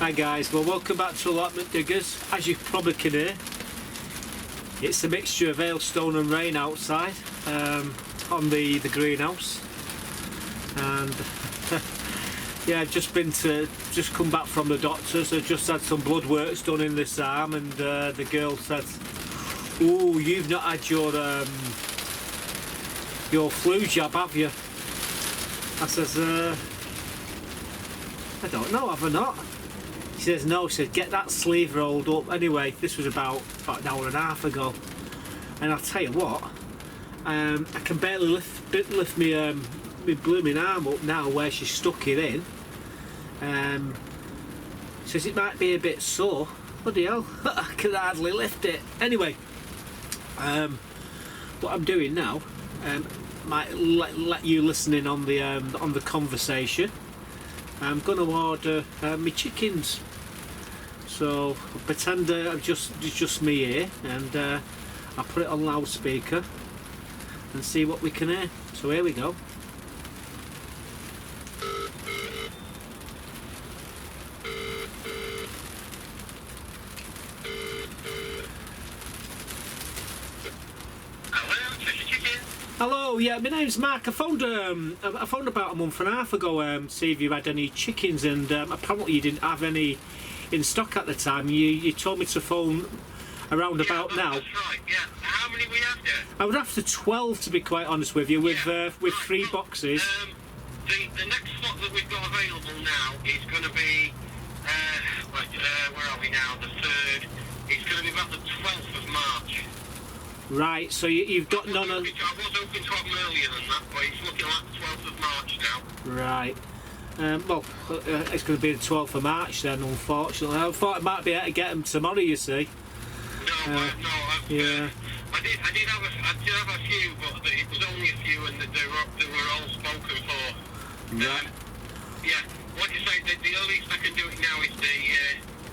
Hi guys, well welcome back to Allotment Diggers. As you probably can hear, it's a mixture of hailstone and rain outside on the greenhouse, and yeah, I've just come back from the doctors. I just had some blood works done in this arm, and the girl said, "Oh, you've not had your flu jab, have you?" I says, "I don't know, have I not?" She says, "No." She said, "Get that sleeve rolled up." Anyway, this was about an hour and a half ago, and I'll tell you what, I can barely lift my blooming arm up now where she stuck it in. Says it might be a bit sore. Bloody hell, I can hardly lift it. Anyway, what I'm doing now might let you listen in on the conversation. I'm going to order my chickens, so I'll pretend it's just me here, and I'll put it on loudspeaker and see what we can hear. So here we go. Hello, yeah, my name's Mark. I phoned about a month and a half ago to see if you had any chickens, and apparently you didn't have any in stock at the time. You told me to phone around about now. That's right, yeah. How many we after? I would after 12, to be quite honest with you, with 3 boxes. The next slot that we've got available now is going to be, where are we now? The 3rd. It's going to be about the 12th of March. Right, so you've got none of... I was hoping to have them earlier than that, but it's looking like the 12th of March now. Right. Well, it's going to be the 12th of March then, unfortunately. I thought I might be able to get them tomorrow, you see. No, yeah. I did have a few, but it was only a few, and they were all spoken for. Right. Yeah, like I say, the earliest I can do it now is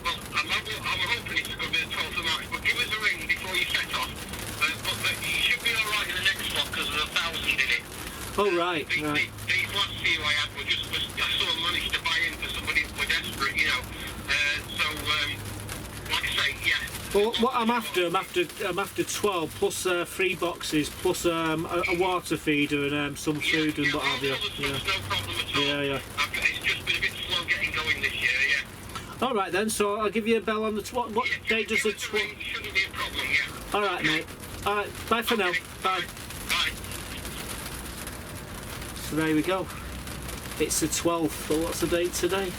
well, I'm hoping it's going to be the 12th of March, but give us a ring before you set off. But you should be alright in the next slot because there's 1,000 in it. Oh, right, right. These last few I had were just, I sort of managed to buy in for somebody who were desperate, you know. Like I say, yeah. Well, what I'm after 12 plus 3 boxes plus a water feeder and some food and what have you. Yeah. No problem at all. Yeah. It's just been a bit slow getting going this year, yeah. All right then. So I'll give you a bell on the what date does the 12th? Shouldn't be a problem, yeah. All right, mate. All right. Bye for now. Bye. Bye. So there we go. It's the 12th. Well, what's the date today?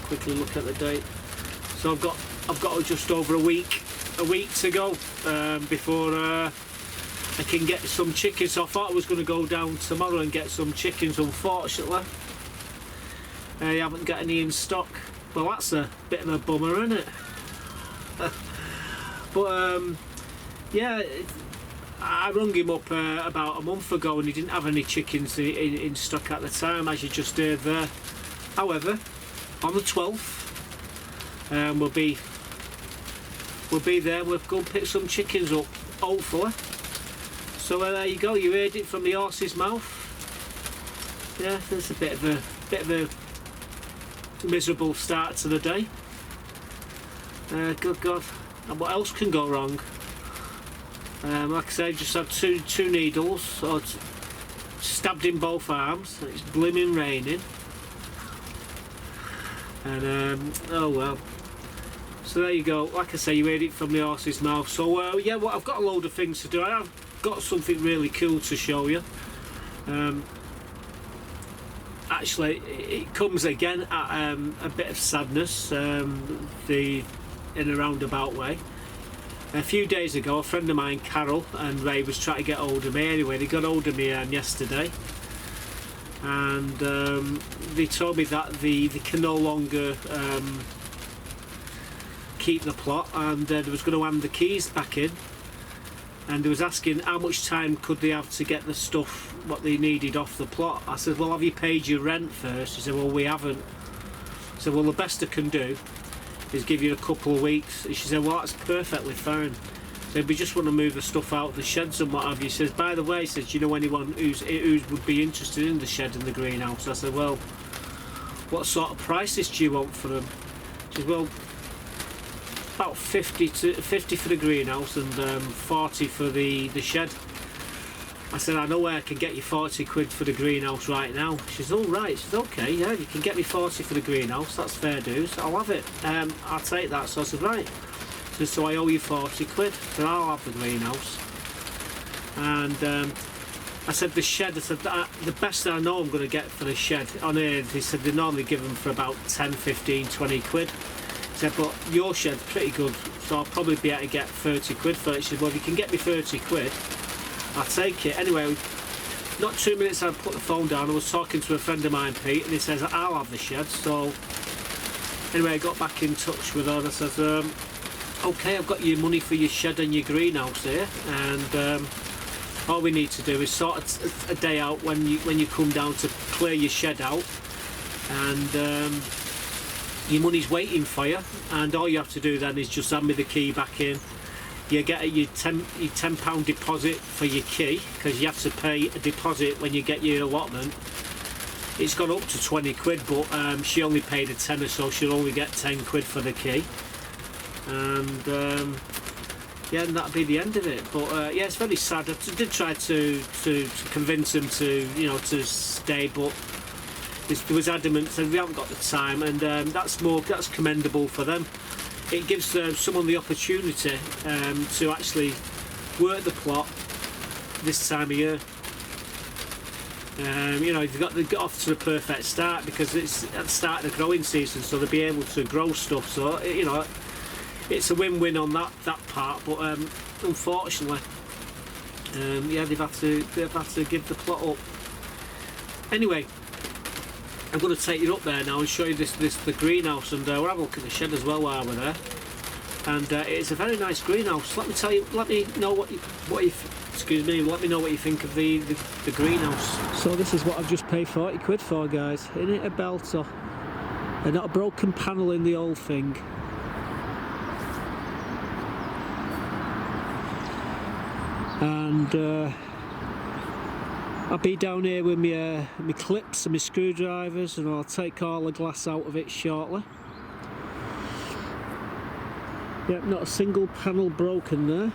Quickly look at the date. So I've got just over a week to go before I can get some chickens. So I thought I was going to go down tomorrow and get some chickens. Unfortunately, I haven't got any in stock. Well, that's a bit of a bummer, isn't it? But yeah, I rung him up about a month ago, and he didn't have any chickens in stock at the time, as you just heard there. However, on the 12th, we'll be there. We'll go and pick some chickens up, hopefully. So there you go. You heard it from the horse's mouth. Yeah, there's a bit of a miserable start to the day. Good God, and what else can go wrong? Like I say, I just had two needles, so it's stabbed in both arms. It's blooming raining, and oh well. So there you go. Like I say, you heard it from the horse's mouth. So yeah, well, I've got a load of things to do. I've got something really cool to show you. Actually, it comes again at a bit of sadness, in a roundabout way. A few days ago, a friend of mine, Carol, and Ray was trying to get hold of me. Anyway, they got hold of me yesterday, and they told me that they can no longer keep the plot, and they was going to hand the keys back in, and they was asking how much time could they have to get the stuff what they needed off the plot. I said, well, have you paid your rent first? He said, well, we haven't. I said, well, the best I can do is give you a couple of weeks. And she said, well, that's perfectly fine. So we just want to move the stuff out of the sheds and what have you. He says, by the way, he says, do you know anyone who would be interested in the shed and the greenhouse? I said, well, what sort of prices do you want for them? She said, well, about 50 for the greenhouse and 40 for the shed. I said, I know where I can get you 40 quid for the greenhouse right now. She says, oh right. She says, okay, yeah, you can get me 40 for the greenhouse, that's fair dues, I'll have it. I'll take that. So I said, right. She says, so I owe you 40 quid, so I'll have the greenhouse. And I said, the shed, I said, the best I know I'm going to get for the shed on here, they said they normally give them for about 10, 15, 20 quid. I said, but your shed's pretty good, so I'll probably be able to get 30 quid for it. She said, well, if you can get me 30 quid, I'll take it. Anyway, not 2 minutes I put the phone down, I was talking to a friend of mine, Pete, and he says, I'll have the shed. So anyway, I got back in touch with her and I says, okay, I've got your money for your shed and your greenhouse here, and all we need to do is sort a day out when you come down to clear your shed out, and your money's waiting for you, and all you have to do then is just hand me the key back in. You get your £10 deposit for your key, because you have to pay a deposit when you get your allotment. It's gone up to 20 quid, but she only paid a tenner, so she'll only get 10 quid for the key. And yeah, and that'll be the end of it. But yeah, it's very sad. I did try to convince him to stay, but he was adamant, said we haven't got the time, and that's commendable for them. It gives someone the opportunity to actually work the plot this time of year. They've got off to the perfect start, because it's at the start of the growing season, so they'll be able to grow stuff. So it's a win-win on that part. But unfortunately, yeah, they've had to give the plot up. Anyway, I'm going to take you up there now and show you the greenhouse, and we'll have a look at the shed as well while we're there. And it's a very nice greenhouse. Let me know what you think of the greenhouse. So this is what I've just paid 40 quid for, guys. Isn't it a belter? And not a broken panel in the whole thing. And I'll be down here with my clips and my screwdrivers, and I'll take all the glass out of it shortly. Yep, not a single panel broken there.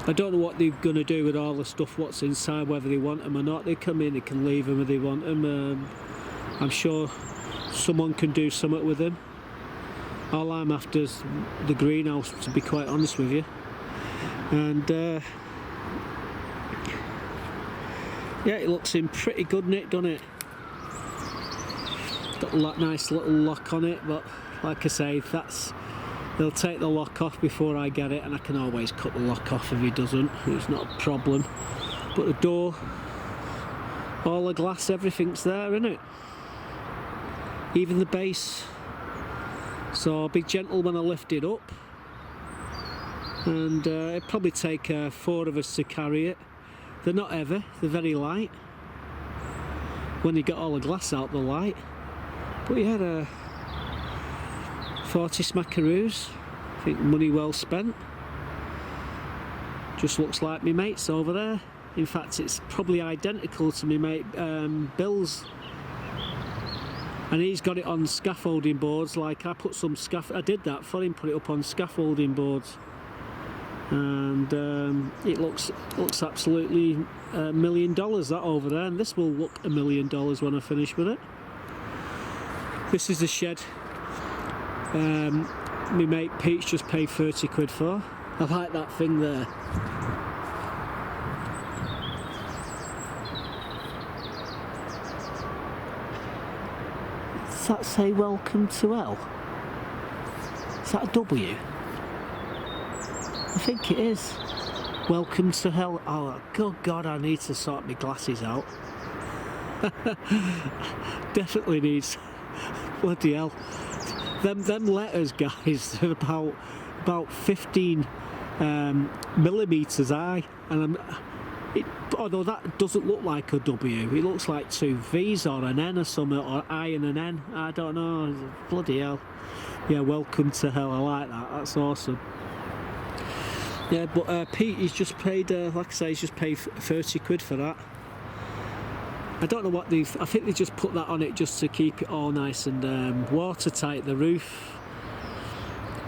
I don't know what they're going to do with all the stuff what's inside, whether they want them or not. They come in, they can leave them if they want them. I'm sure someone can do something with them. All I'm after is the greenhouse, to be quite honest with you. And yeah, it looks in pretty good nick, doesn't it? Got a nice little lock on it, but like I say, they'll take the lock off before I get it, and I can always cut the lock off if he doesn't. It's not a problem. But the door, all the glass, everything's there, isn't it? Even the base. So I'll be gentle when I lift it up. And it'll probably take 4 of us to carry it. They're not heavy, they're very light. When you get all the glass out, they're light. But yeah, 40 smackaroos. I think money well spent. Just looks like my mate's over there. In fact, it's probably identical to my mate Bill's. And he's got it on scaffolding boards. Like I did that for him, put it up on scaffolding boards. And it looks absolutely $1 million, that over there, and this will look $1 million when I finish with it. This is the shed my mate Pete's just paid 30 quid for. I like that thing there. Does that say welcome to hell? Is that a W? I think it is. Welcome to hell. Oh, good God, I need to sort my glasses out. Definitely needs. Bloody hell. Them letters, guys, are about 15 millimetres high, and although that doesn't look like a W, it looks like 2 V's or an N or something, or I and an N. I don't know. Bloody hell. Yeah, welcome to hell. I like that. That's awesome. Yeah, but Pete, he's just paid, like I say, he's just paid 30 quid for that. I don't know what they've. I think they just put that on it just to keep it all nice and watertight. The roof.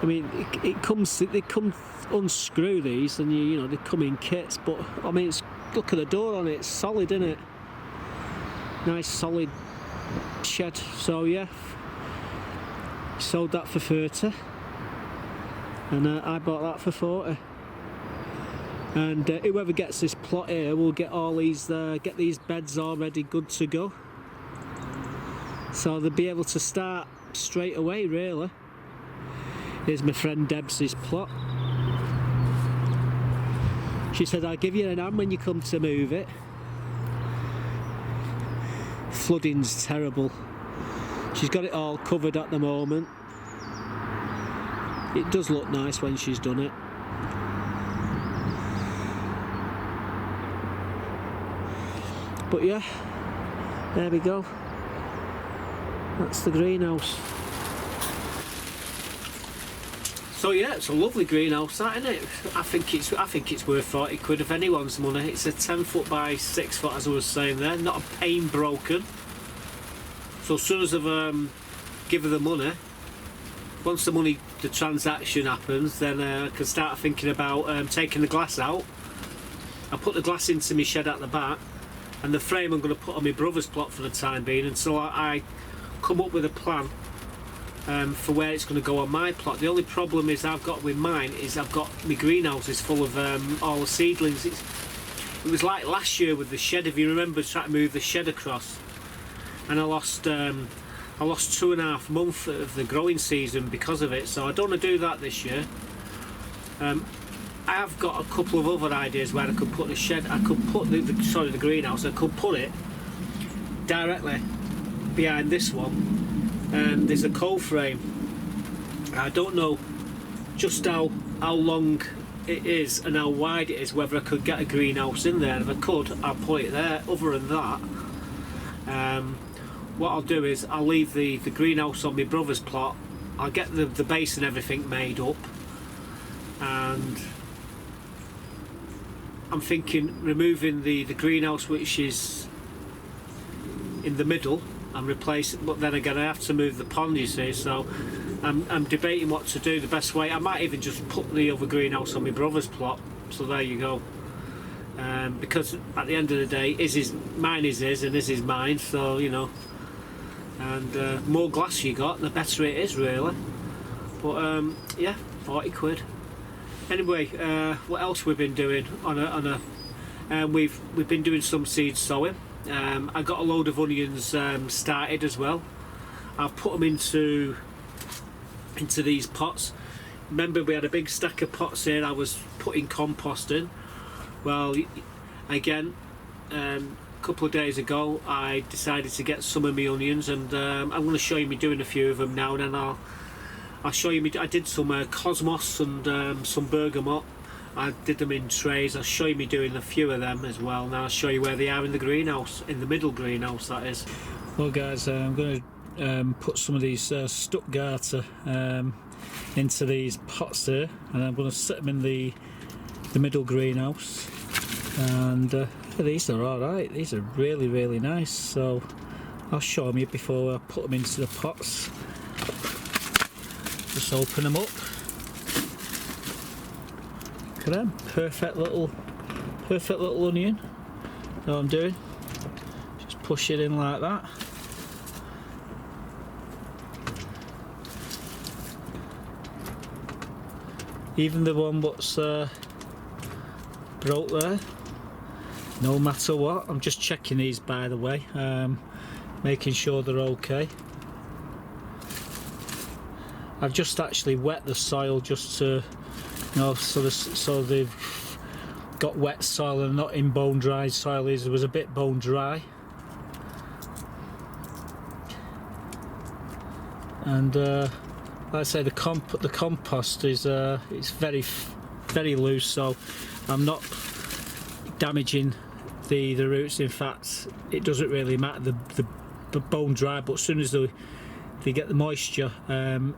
I mean, it comes. They come unscrew these, and you know they come in kits. But I mean, look at the door on it. It's solid, isn't it? Nice solid shed. So yeah, sold that for 30, and I bought that for 40. And whoever gets this plot here will get all these get these beds already good to go, so they'll be able to start straight away really. Here's my friend Deb's plot. She said I'll give you an hand when you come to move it. Flooding's terrible. She's got it all covered at the moment. It does look nice when she's done it. But yeah, there we go. That's the greenhouse. So yeah, it's a lovely greenhouse, that, isn't it? I think it's worth 40 quid of anyone's money. It's a 10 foot by 6 foot, as I was saying there. Not a pane broken. So as soon as I've given the money, once the transaction happens, then I can start thinking about taking the glass out. I put the glass into my shed at the back. And the frame I'm going to put on my brother's plot for the time being until I come up with a plan for where it's going to go on my plot. The only problem is I've got with mine is I've got my greenhouse is full of all the seedlings. It was like last year with the shed, if you remember, trying to move the shed across, and I lost 2.5 months of the growing season because of it. So I don't want to do that this year. I have got a couple of other ideas where I could put the shed. I could put the greenhouse. I could put it directly behind this one. There's a coal frame. I don't know just how long it is and how wide it is. Whether I could get a greenhouse in there. If I could, I'll put it there. Other than that, what I'll do is I'll leave the greenhouse on my brother's plot. I'll get the base and everything made up, and I'm thinking removing the greenhouse which is in the middle and replace it, but then again I have to move the pond, you see, so I'm debating what to do the best way. I might even just put the other greenhouse on my brother's plot, so there you go. Because at the end of the day, mine is his and his is mine, so you know, and more glass you got, the better it is really. But yeah, 40 quid. Anyway, what else we've been doing we've been doing some seed sowing. I got a load of onions started as well. I've put them into these pots. Remember we had a big stack of pots here I was putting compost in. Well, again, a couple of days ago I decided to get some of my onions, and I'm going to show you me doing a few of them now, and then I'll show you. I did some cosmos and some bergamot. I did them in trays. I'll show you me doing a few of them as well. Now I'll show you where they are in the greenhouse, in the middle greenhouse that is. Well guys, I'm going to put some of these Stuttgarter into these pots here, and I'm going to set them in the middle greenhouse. And these are alright. These are really nice. So I'll show them you before I put them into the pots. Just open them up. Look at them, perfect little onion. What I'm doing, just push it in like that. Even the one what's broke there, no matter what. I'm just checking these, by the way, making sure they're okay. I've just actually wet the soil just to, you know, so they've got wet soil and not in bone dry soil. It was a bit bone dry, and like I say, the compost is it's very loose, so I'm not damaging the roots. In fact, it doesn't really matter the bone dry, but as soon as they get the moisture,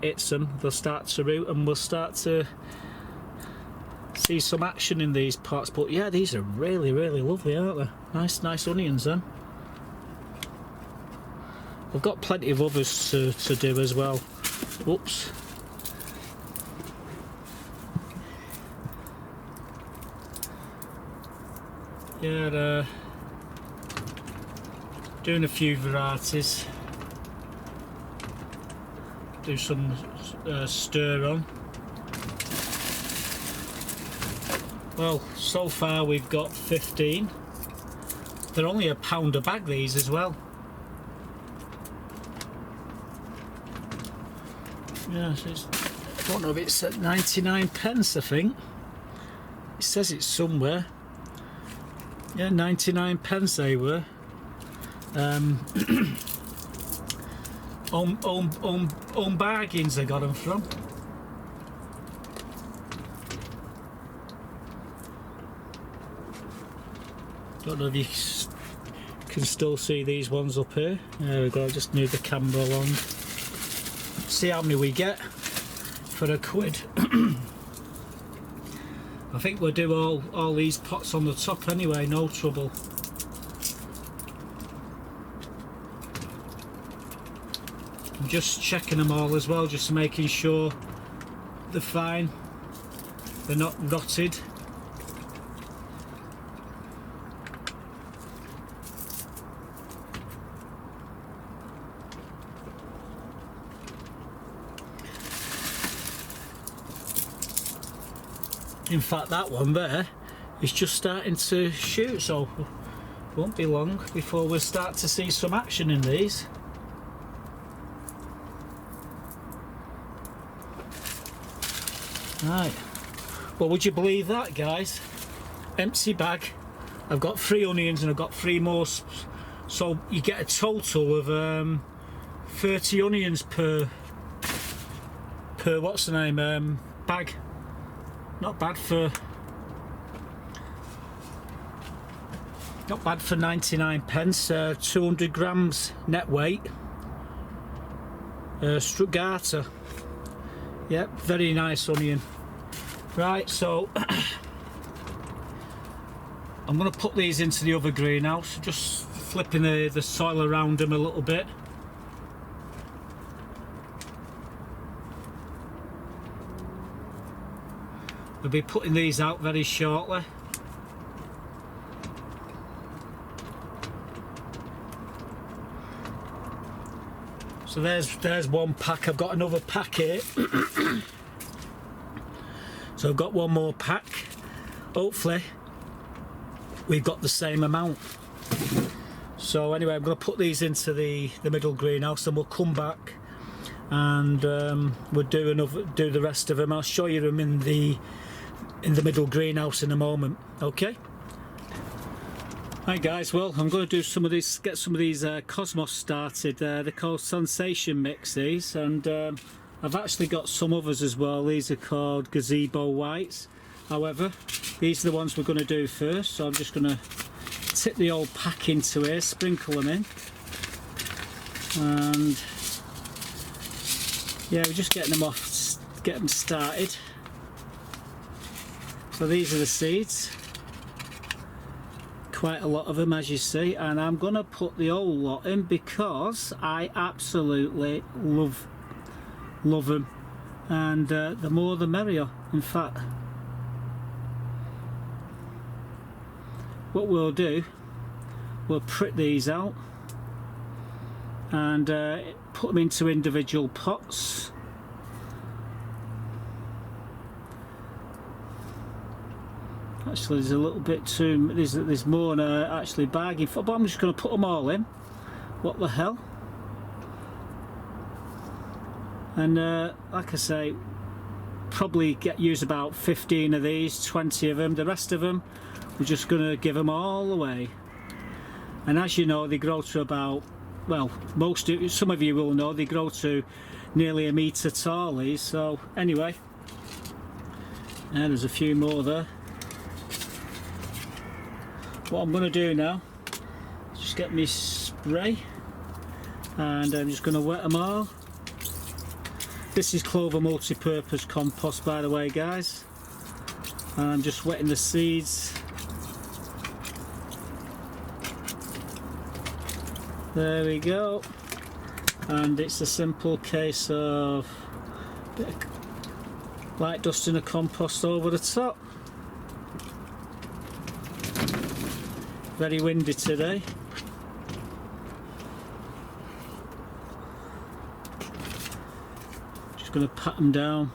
hits them, they'll start to root, and we'll start to see some action in these pots. But yeah, these are really lovely, aren't they? Nice onions then. I've got plenty of others to do as well. Whoops. Yeah, doing a few varieties. Do some stir on. Well, so far we've got 15. They're only £1 a bag, these as well. Yeah, so I don't know if it's at 99p, I think. It says it's somewhere. Yeah, 99p they were. Own bargains I got them from. Don't know if you can still see these ones up here. There we go, just move the camera along. See how many we get for £1. I think we'll do all these pots on the top anyway, no trouble. I'm just checking them all as well, just making sure they're fine, they're not rotted. In fact, that one there is just starting to shoot, so it won't be long before we'll start to see some action in these. Right, well, would you believe that, guys? Empty bag. I've got 3 onions and I've got 3 more, so you get a total of 30 onions per what's the name, bag. Not bad for 99p. 200 grams net weight. Strugata. Yep, very nice onion. Right, so I'm going to put these into the other greenhouse, just flipping the soil around them a little bit. We'll be putting these out very shortly. So there's one pack. I've got another pack here. So I've got one more pack. Hopefully we've got the same amount. So anyway, I'm going to put these into the middle greenhouse, and we'll come back and we'll do the rest of them. I'll show you them in the middle greenhouse in a moment. Okay. Right guys, well, I'm going to do some of these, get some of these Cosmos started. They're called Sensation Mix, these, and I've actually got some others as well. These are called Gazebo Whites. However, these are the ones we're going to do first, so I'm just going to tip the old pack into here, sprinkle them in, and yeah, we're just getting them off, get them started. So these are the seeds, quite a lot of them as you see, and I'm going to put the whole lot in because I absolutely love them, and the more the merrier. In fact, what we'll do, we'll prick these out and put them into individual pots. Actually, there's a little bit too, there's more than actually bagging for, but I'm just going to put them all in. What the hell? And like I say, probably use about 15 of these, 20 of them. The rest of them, we're just going to give them all away. And as you know, they grow to about, well, some of you will know, they grow to nearly a metre tall, these. So anyway, and there's a few more there. What I'm going to do now is just get me spray, and I'm just going to wet them all. This is Clover multi-purpose compost, by the way, guys, and I'm just wetting the seeds. There we go. and it's a simple case of a bit of light dusting of compost over the top. Very windy today. Just going to pat them down.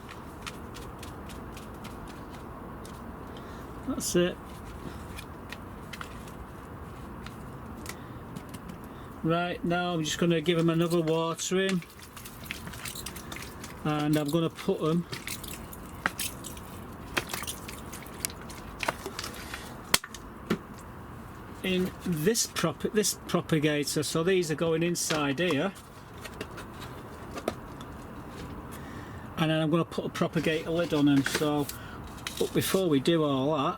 That's it. Right, now I'm just going to give them another watering, and I'm going to put them in this propagator. So these are going inside here, and then I'm going to put a propagator lid on them. So, but before we do all that,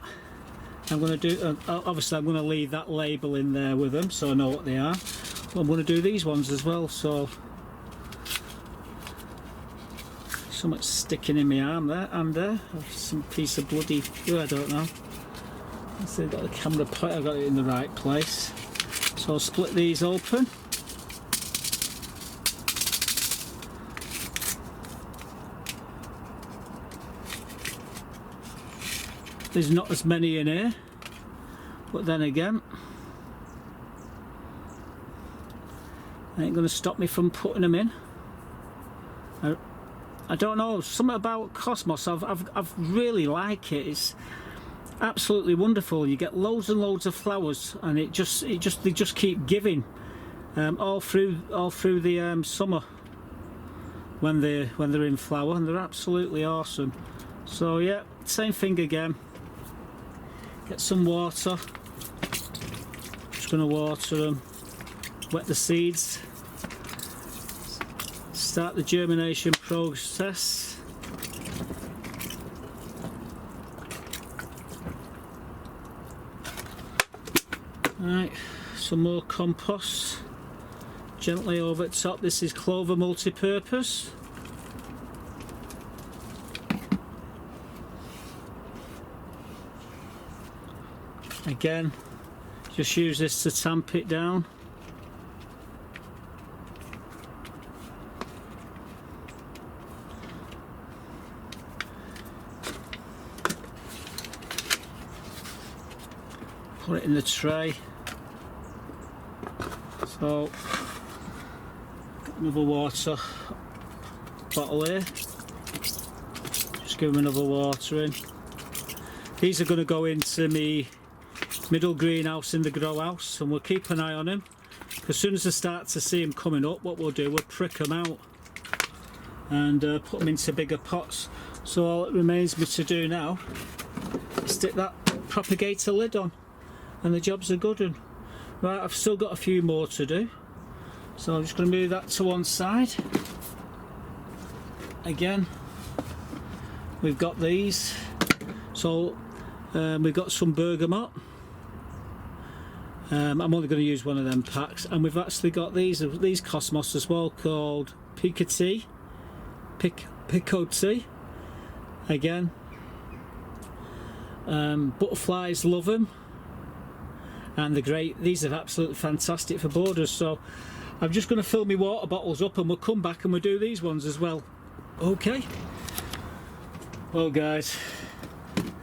I'm going to do, obviously I'm going to leave that label in there with them so I know what they are. But I'm going to do these ones as well. So something's sticking in my arm there and there, some piece of bloody, I don't know. So I've got the camera point, I've got it in the right place. So I'll split these open. There's not as many in here, but then again, it ain't going to stop me from putting them in. I don't know, something about Cosmos, I've really like it. It's absolutely wonderful. You get loads and loads of flowers, and they just keep giving all through the summer when they're in flower, and they're absolutely awesome. So yeah, same thing again. Get some water. Just going to water them. Wet the seeds. Start the germination process. Right, some more compost. Gently over the top. This is clover multi-purpose. Again, just use this to tamp it down. Put it in the tray. So, got another water bottle here. Just give them another watering. These are going to go into me middle greenhouse in the grow house, and we'll keep an eye on them. As soon as I start to see them coming up, what we'll do, we'll prick them out and put them into bigger pots. So all it remains me to do now is stick that propagator lid on, and the job's a good one. Right, I've still got a few more to do, so I'm just going to move that to one side. Again, we've got these. So we've got some bergamot. I'm only going to use one of them packs, and we've actually got these Cosmos as well, called Picot. Again, butterflies love them, and they're great. These are absolutely fantastic for borders. So I'm just going to fill my water bottles up, and we'll come back and we'll do these ones as well. Okay. Well, guys,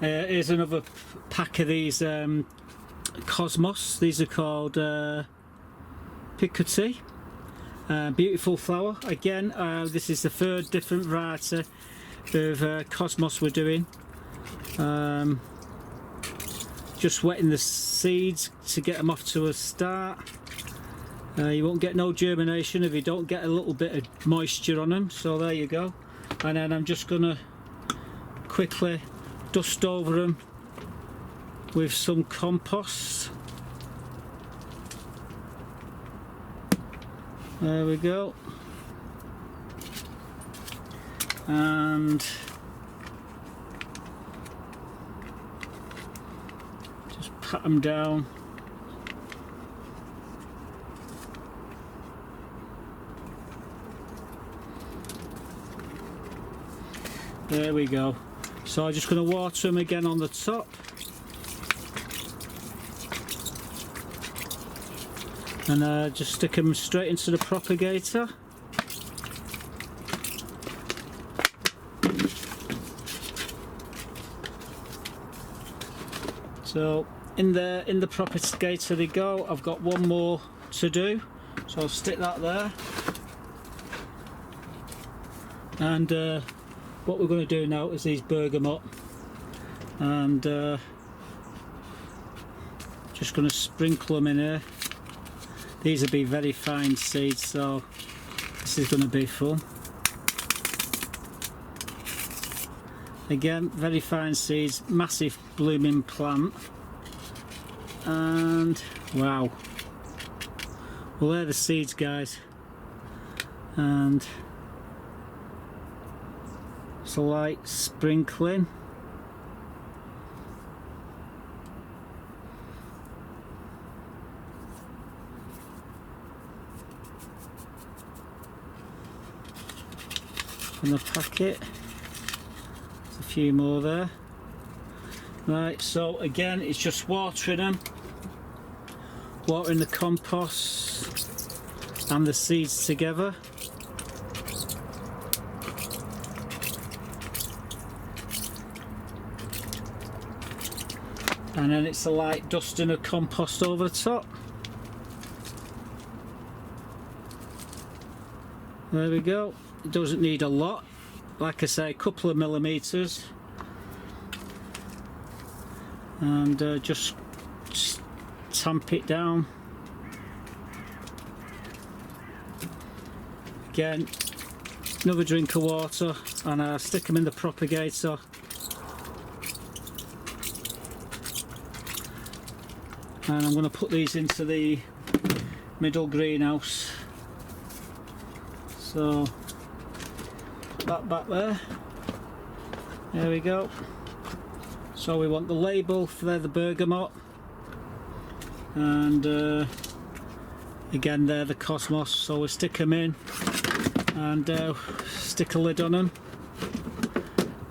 here's another pack of these Cosmos. These are called Picot. Beautiful flower. Again, this is the third different variety of Cosmos we're doing. Just wetting the seeds to get them off to a start. You won't get no germination if you don't get a little bit of moisture on them. So there you go. And then I'm just gonna quickly dust over them with some compost. There we go. And just pat them down. There we go. So I'm just going to water them again on the top. And just stick them straight into the propagator. So in the propagator they go. I've got one more to do, so I'll stick that there. And what we're going to do now is these bergamot, and just going to sprinkle them in here. These will be very fine seeds, so this is going to be fun. Again, very fine seeds, massive blooming plant, and wow. Well, they're the seeds, guys, and it's a light sprinkling. In the packet, there's a few more there. Right, so again, it's just watering them, watering the compost and the seeds together. And then it's a light dusting of compost over the top. There we go. It doesn't need a lot, like I say, a couple of millimeters, and just tamp it down. Again, another drink of water, and I stick them in the propagator. And I'm going to put these into the middle greenhouse. So that back there. There we go. So we want the label for the bergamot, and again they're the cosmos, so we stick them in and stick a lid on them,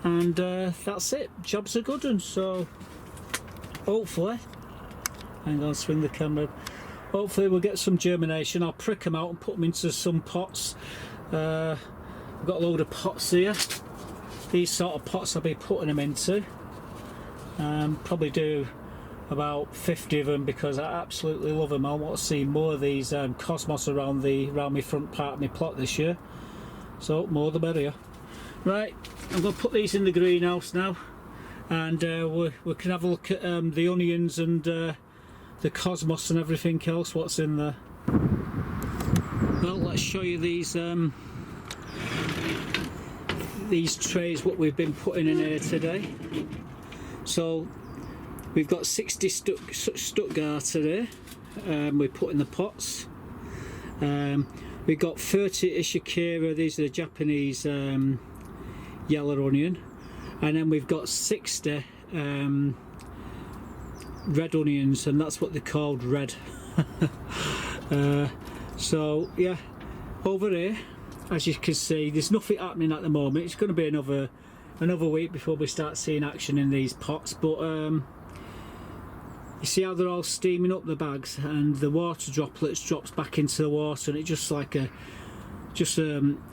and that's it. Job's a good one. So hopefully, I'm going to swing the camera, hopefully we'll get some germination. I'll prick them out and put them into some pots. I've got a load of pots here. These sort of pots I'll be putting them into. Probably do about 50 of them because I absolutely love them. I want to see more of these cosmos around my front part of my plot this year. So more the merrier. Right, I'm going to put these in the greenhouse now, and we can have a look at the onions and the cosmos and everything else what's in there. Well, let's show you these trays what we've been putting in here today. So we've got 60 Stuttgart today, we put in the pots. We've got 30 Ishikara, these are the Japanese yellow onion, and then we've got 60 red onions, and that's what they're called, red. So yeah, over here, as you can see, there's nothing happening at the moment. It's going to be another week before we start seeing action in these pots, but you see how they're all steaming up the bags, and the water droplets drops back into the water, and it's just like a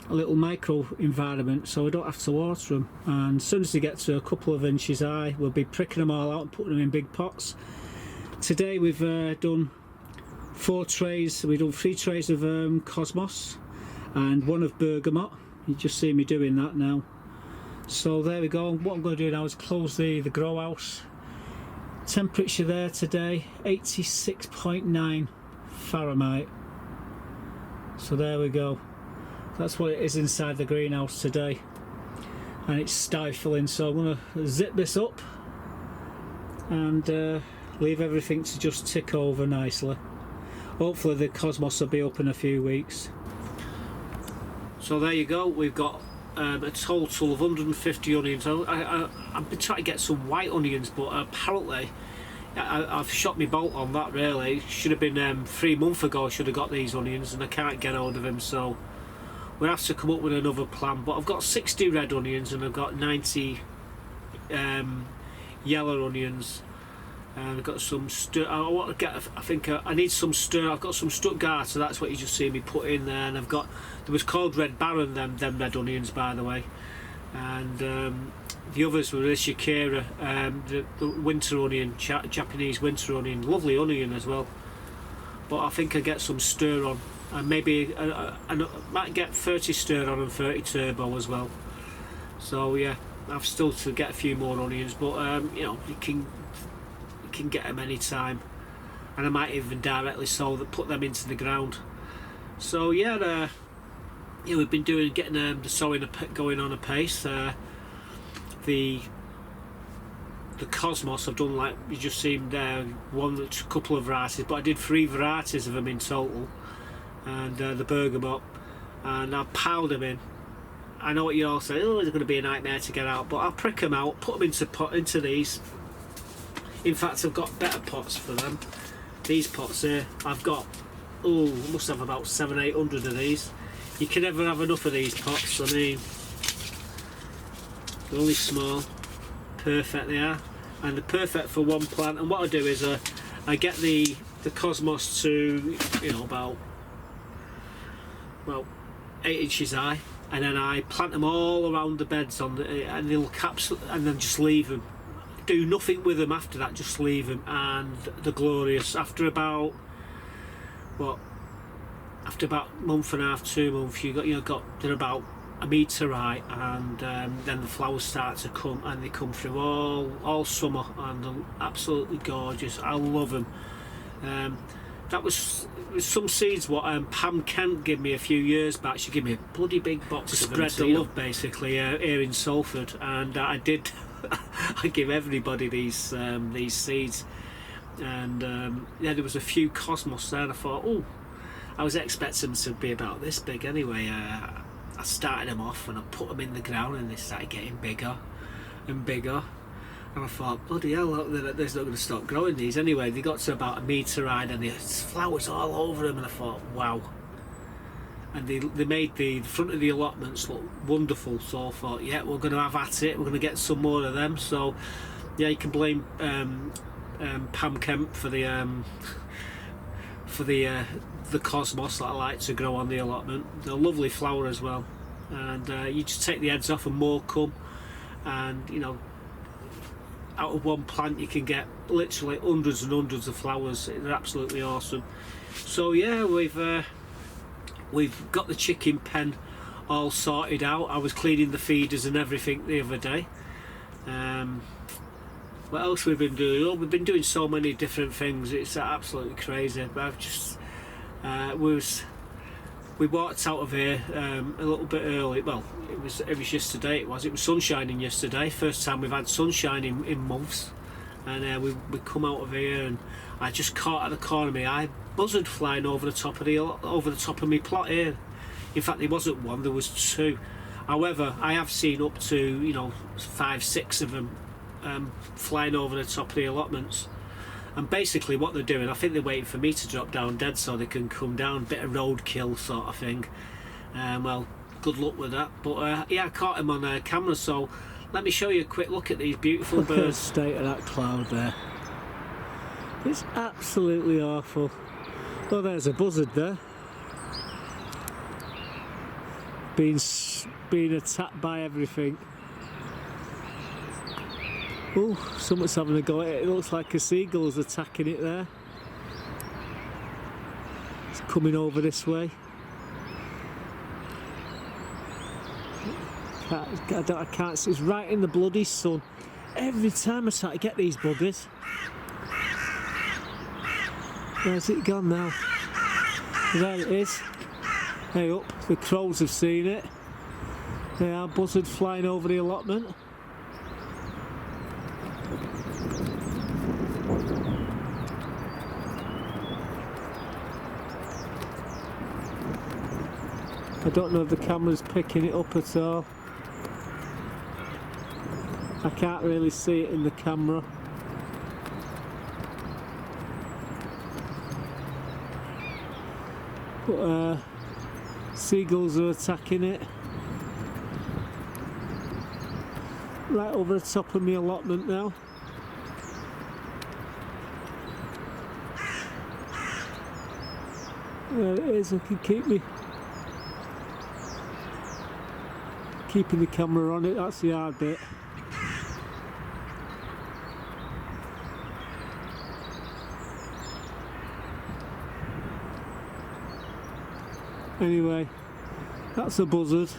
little micro environment, so we don't have to water them. And as soon as they get to a couple of inches high, we'll be pricking them all out and putting them in big pots. Today we've done 4 trays. We've done 3 trays of cosmos and 1 of bergamot. You just see me doing that now. So there we go. What I'm going to do now is close the grow house. Temperature there today 86.9 Fahrenheit. So there we go. That's what it is inside the greenhouse today, and it's stifling. So I'm going to zip this up and leave everything to just tick over nicely. Hopefully the cosmos will be up in a few weeks. So there you go, we've got a total of 150 onions. I've been trying to get some white onions, but apparently I've shot my bolt on that really. Should have been 3 months ago I should have got these onions, and I can't get hold of them, so we'll have to come up with another plan. But I've got 60 red onions and I've got 90 yellow onions. And I've got some I need some stir. I've got some Stuttgart, so that's what you just see me put in there. And there was called Red Baron, them red onions, by the way. And the others were the shakira, the winter onion, Japanese winter onion, lovely onion as well. But I think I get some stir on, and maybe I might get 30 stir on and 30 turbo as well. So yeah, I've still to get a few more onions, but you know, you can get them anytime, and I might even directly put them into the ground. So yeah, we've been getting the sowing going on apace. The Cosmos I've done, like you just seen there, a couple of varieties, but I did 3 varieties of them in total, and the bergamot, and I piled them in. I know what you all say, oh, it's going to be a nightmare to get out, but I'll prick them out, put them into these. In fact, I've got better pots for them. These pots here, I've got, I must have about 700-800 of these. You can never have enough of these pots. I mean, they're only small, perfect they are, and they're perfect for one plant. And what I do is I get the Cosmos to, you know, about 8 inches high, and then I plant them all around the beds and they'll capsule, and then just leave them. Do nothing with them after that, just leave them, and they're glorious. After about month and a half, 2 months, they're about a metre high, and then the flowers start to come, and they come through all summer, and they're absolutely gorgeous. I love them. That was some seeds what Pam Kent gave me a few years back. She gave me a bloody big box to spread the love, basically, here in Salford, and I did. I give everybody these seeds, and yeah, there was a few Cosmos there, and I thought, I was expecting them to be about this big anyway. I started them off and I put them in the ground, and they started getting bigger and bigger, and I thought, bloody hell, they're not going to stop growing these anyway. They got to about a metre high, and there's flowers all over them, and I thought, wow. And they made the front of the allotments look wonderful, so I thought, yeah, we're going to have at it, we're going to get some more of them. So yeah, you can blame Pam Kemp for the Cosmos that I like to grow on the allotment. They're a lovely flower as well, and you just take the heads off and more come, and you know, out of one plant you can get literally hundreds and hundreds of flowers. They're absolutely awesome. So yeah, we've got the chicken pen all sorted out. I was cleaning the feeders and everything the other day. What else we've been doing? We've been doing so many different things. It's absolutely crazy. But I've just we walked out of here a little bit early. Well, it was yesterday. It was sunshining yesterday. First time we've had sunshine in months. And we come out of here, and I just caught at the corner of my eye buzzard flying over the top of my plot here. In fact, there wasn't one, there was 2. However, I have seen up to 5, 6 of them flying over the top of the allotments. And basically what they're doing, I think they're waiting for me to drop down dead so they can come down, bit of roadkill sort of thing. Well, good luck with that. But yeah, I caught him on camera, so let me show you a quick look at these beautiful birds. Look at the state of that cloud there. It's absolutely awful. Oh, there's a buzzard there. Being attacked by everything. Oh, someone's having a go at it. It looks like a seagull's attacking it there. It's coming over this way. I can't see. It's right in the bloody sun. Every time I try to get these buggers. Where's it gone now? There it is. Hey up, the crows have seen it. They are buzzard flying over the allotment. I don't know if the camera's picking it up at all. I can't really see it in the camera. But seagulls are attacking it. Right over the top of my allotment now. There it is, I can keeping the camera on it, that's the hard bit. Anyway, that's a buzzard.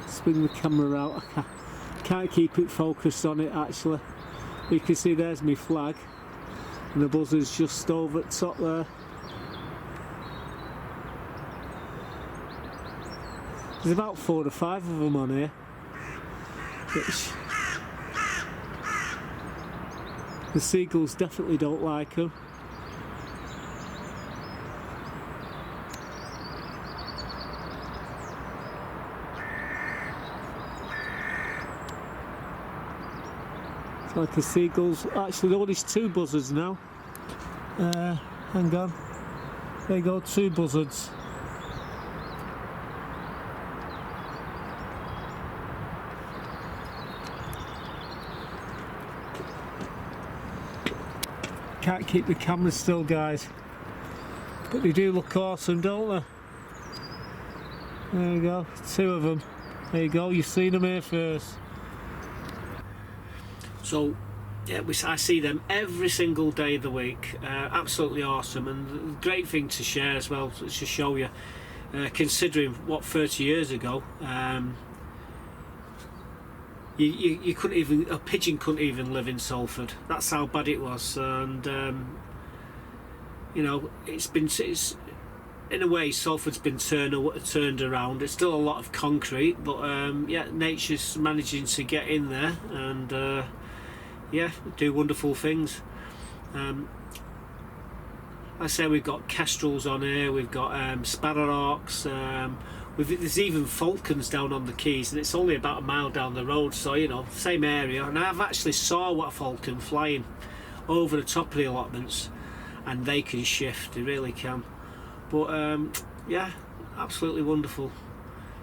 Swing the camera out. I can't keep it focused on it actually. You can see there's my flag, and the buzzard's just over the top there. There's about 4 or 5 of them on here, which the seagulls definitely don't like them. It's like the seagulls. Actually, there is 2 buzzards now. Hang on. There you go, 2 buzzards. Can't keep the camera still, guys, but they do look awesome, don't they? There you go, 2 of them. There you go, you've seen them here first. So yeah, I see them every single day of the week. Absolutely awesome, and a great thing to share as well, to show you, considering what 30 years ago you couldn't even, a pigeon couldn't even live in Salford. That's how bad it was. And you know, it's in a way, Salford's been turned around. It's still a lot of concrete, but yeah, nature's managing to get in there and yeah, do wonderful things. I say we've got kestrels on here, we've got sparrowhawks, there's even falcons down on the quays, and it's only about a mile down the road, so you know, same area. And I've actually saw a falcon flying over the top of the allotments, and they can shift, they really can. But yeah, absolutely wonderful.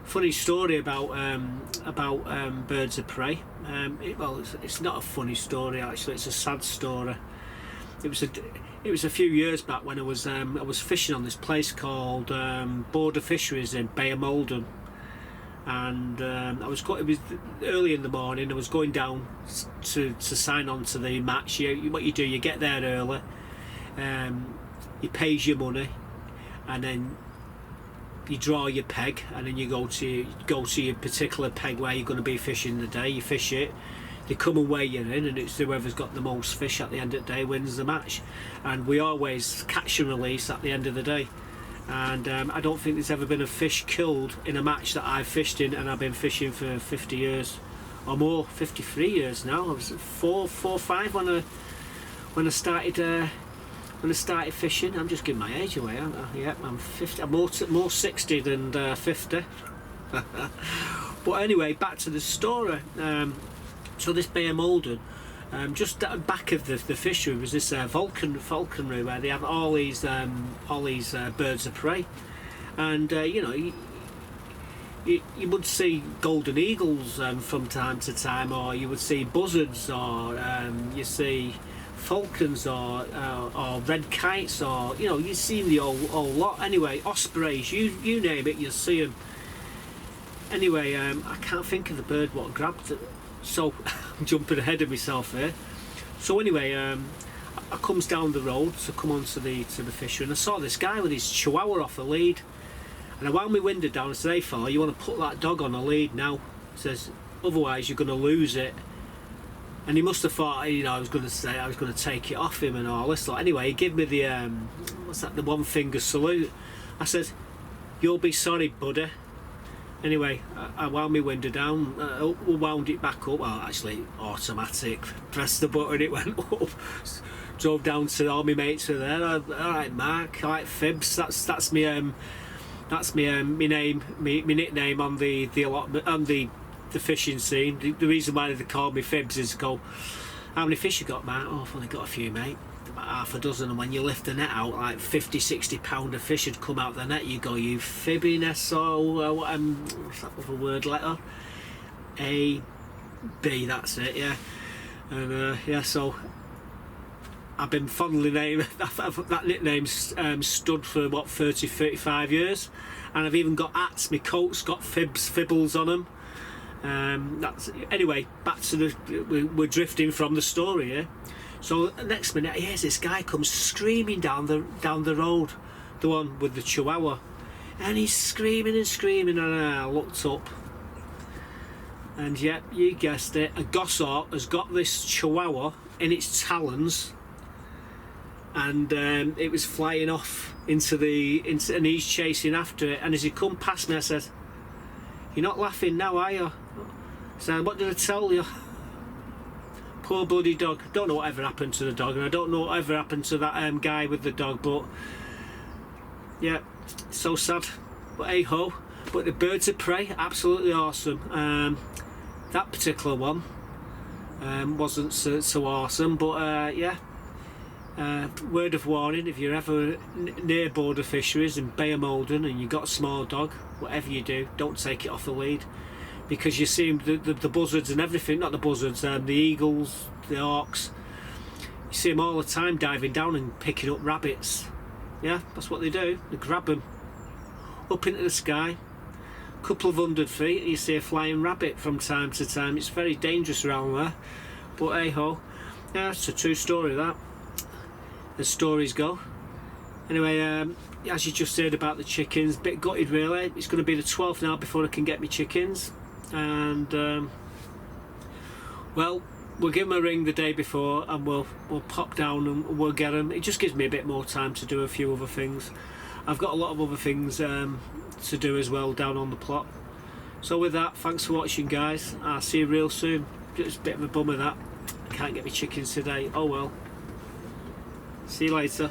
Funny story about birds of prey. Well, it's not a funny story actually, it's a sad story. It was a few years back when I was fishing on this place called Border Fisheries in Bay of Malden, and it was early in the morning. I was going down to sign on to the match. What you do, you get there early, you pay your money, and then you draw your peg, and then you go to your particular peg where you're going to be fishing the day. You fish it. They come and weigh you in, and it's whoever's got the most fish at the end of the day wins the match. And we always catch and release at the end of the day. And I don't think there's ever been a fish killed in a match that I've fished in, and I've been fishing for 50 years or more, 53 years now. I was 4 or 5 when I started fishing. I'm just giving my age away, aren't I? Yeah, I'm 50. I'm more 60 than 50. But anyway, back to the story. So this Bay of Malden, just at the back of the fishery was this falconry where they have all these birds of prey, and you know, you would see golden eagles from time to time, or you would see buzzards, or you see falcons, or red kites, or you know, you see the whole lot. Anyway, ospreys, you name it, you'll see them. Anyway, I can't think of the bird what grabbed it. So I'm jumping ahead of myself here. So anyway, I comes down the road to come onto the fishery, and I saw this guy with his chihuahua off a lead, and I wound my window down and said, "Hey fella, you want to put that dog on a lead now?" He says, "Otherwise you're going to lose it." And he must have thought, you know, I was going to take it off him and all this. So anyway, he gave me the what's that? The 1 finger salute. I said, "You'll be sorry, buddy." Anyway, I wound my window down, wound it back up. Well, actually, automatic. Pressed the button, it went up. Drove down to all my mates were there. All right, Mark. All right, Fibs. That's me name, my nickname on the allotment, on the fishing scene. The reason why they call me Fibs is go, "How many fish you got, Mark?" "Oh, I've only got a few, mate. About half a dozen." And when you lift the net out, like 50-60 pound of fish had come out the net. You go, "You fibbing SO," what's that other word letter? A B, that's it, yeah. And yeah, so I've been fondly named that nickname stood for what, 30-35 years, and I've even got hats. My coat's got fibbles on them. That's anyway. Back to we're drifting from the story here. So next minute, here's this guy comes screaming down the road the one with the chihuahua, and he's screaming and screaming, and I looked up, and yep, you guessed it, a goshawk has got this chihuahua in its talons, and it was flying off and he's chasing after it. And as he come past me, I said, "You're not laughing now, are you?" So what did I tell you? Poor bloody dog. Don't know whatever happened to the dog, and I don't know whatever happened to that guy with the dog, but yeah, so sad. But hey ho. But the birds of prey, absolutely awesome. That particular one wasn't so awesome, but yeah. Word of warning: if you're ever near border fisheries in Bay of Malden and you've got a small dog, whatever you do, don't take it off the lead, because you see the buzzards and everything, not the buzzards, the eagles, the hawks, you see them all the time diving down and picking up rabbits. Yeah, that's what they do. They grab them up into the sky, a couple of 100 feet, and you see a flying rabbit from time to time. It's very dangerous around there, but hey ho. Yeah, it's a true story, that, as stories go. Anyway, as you just heard about the chickens, bit gutted really. It's going to be the 12th now before I can get my chickens, and well, we'll give them a ring the day before, and we'll pop down and we'll get them. It just gives me a bit more time to do a few other things. I've got a lot of other things to do as well down on the plot. So with that, thanks for watching, guys. I'll see you real soon. Just a bit of a bummer that I can't get my chickens today. Oh well. See you later.